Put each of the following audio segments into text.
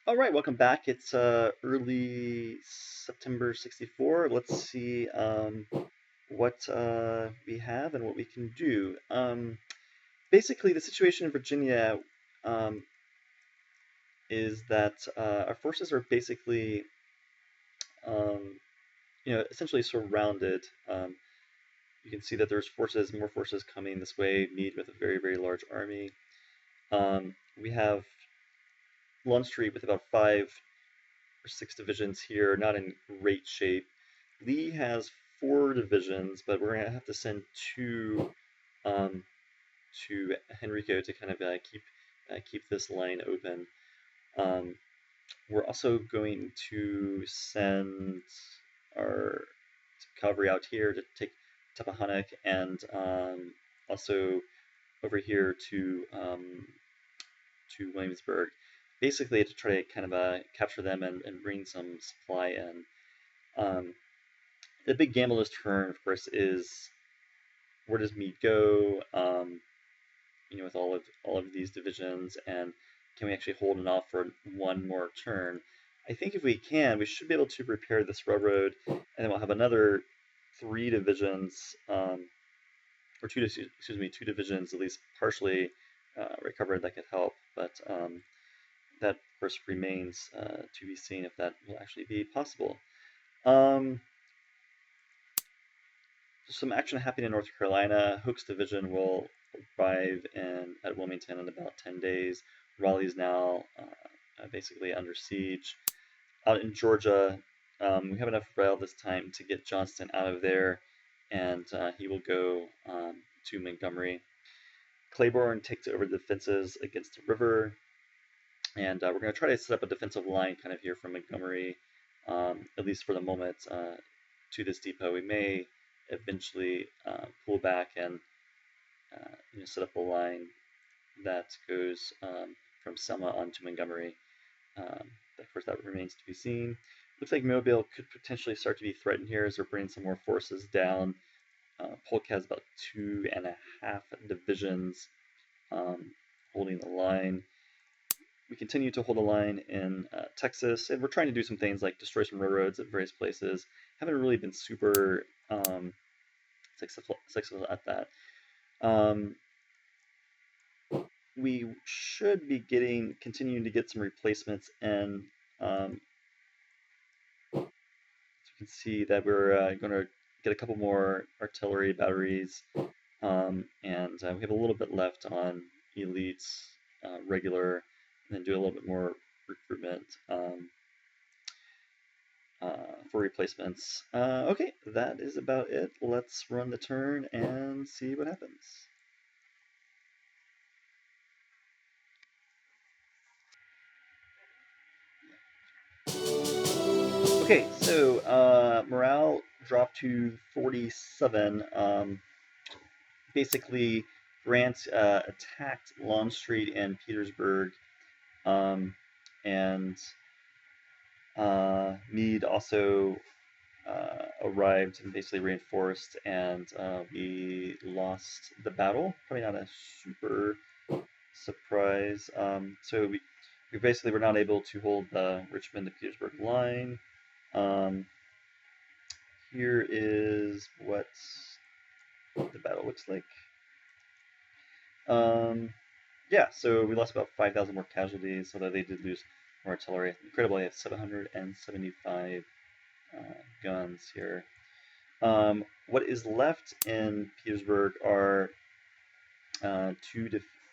All right, welcome back. It's early September 64. Let's see what we have and what we can do. Basically, the situation in Virginia um, is that our forces are basically, um, essentially surrounded. You can see that there's more forces coming this way. Meade with a very, very large army. We have Longstreet with about 5 or 6 divisions here, not in great shape. Lee has 4 divisions, but we're gonna have to send 2 um, to Henrico to kind of keep this line open. We're also going to send our cavalry out here to take Tappahannock and also over here to Williamsburg, basically to try to kind of capture them and bring some supply in. The big gamble this turn, of course, is where does Meade go? With all of these divisions, and can we actually hold it off for one more turn? I think if we can, we should be able to repair this railroad, and then we'll have another 3 divisions, or 2 divisions at least partially recovered that could help. But that, of course, remains to be seen if that will actually be possible. Some action happening in North Carolina. Hook's division will arrive at Wilmington in about 10 days. Raleigh's now basically under siege. Out in Georgia, we have enough rail this time to get Johnston out of there, and he will go to Montgomery. Claiborne takes over the defenses against the river, and we're going to try to set up a defensive line kind of here from Montgomery, at least for the moment, to this depot. We may eventually pull back and set up a line that goes from Selma onto Montgomery. Of course, that remains to be seen. Looks like Mobile could potentially start to be threatened here as they're bringing some more forces down. Polk has about 2.5 divisions holding the line. We continue to hold a line in Texas, and we're trying to do some things like destroy some railroads at various places. Haven't really been super successful at that. We should be continuing to get some replacements, and as you can see that we're going to get a couple more artillery batteries, and we have a little bit left on elites, regular, and then do a little bit more recruitment for replacements. Okay, that is about it. Let's run the turn and see what happens. Okay, so morale dropped to 47. Basically, Grant attacked Longstreet and Petersburg, and Meade also arrived and basically reinforced, and we lost the battle. Probably not a super surprise. So we basically were not able to hold the Richmond to Petersburg line. Here is what the battle looks like. Yeah, so we lost about 5,000 more casualties, although they did lose more artillery. Incredibly, I have 775 guns here. What is left in Petersburg are 2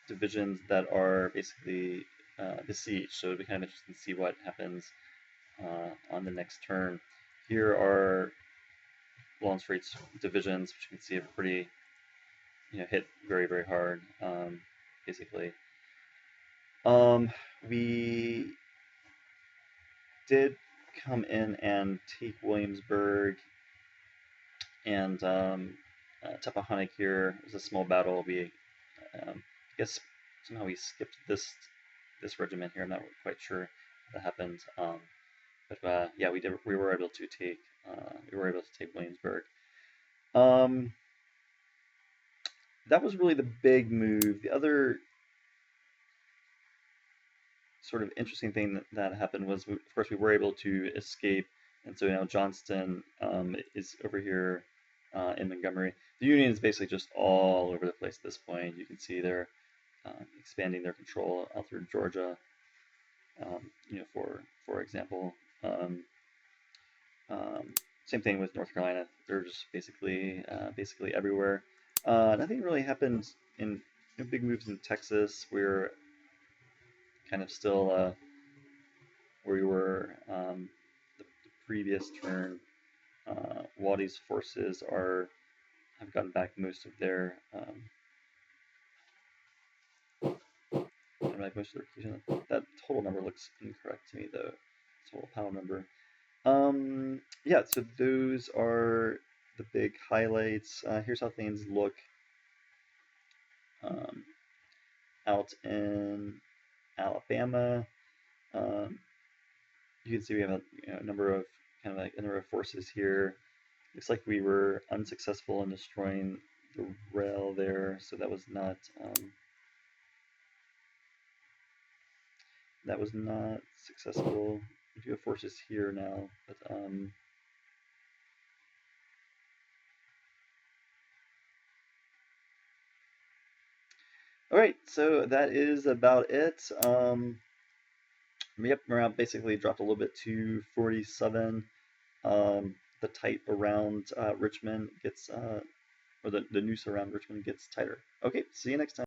divisions that are basically besieged, so it'll be kind of interesting to see what happens on the next turn. Here are Longstreet's divisions, which you can see are pretty, hit very, very hard, basically. We did come in and take Williamsburg and Tappahannock. Here was a small battle. I guess somehow we skipped this regiment here. I'm not quite sure how that happened. But yeah, we were able to take Williamsburg. That was really the big move. The other sort of interesting thing that happened was, of course, we were able to escape, and so now Johnston is over here in Montgomery. The Union is basically just all over the place at this point. You can see they're expanding their control out through Georgia. For example, same thing with North Carolina. They're just basically everywhere. Nothing really happened in big moves in Texas. We're kind of still where we were the previous turn. Waddy's forces have gotten back most of their that total number looks incorrect to me though. Total panel number. Yeah, so those are the big highlights. Here's how things look out in Alabama. You can see we have a number of forces here. Looks like we were unsuccessful in destroying the rail there, so that was not successful. We do have forces here now, but all right, so that is about it. Yep, morale basically dropped a little bit to 47. The tight around Richmond gets, or the noose around Richmond gets tighter. Okay, see you next time.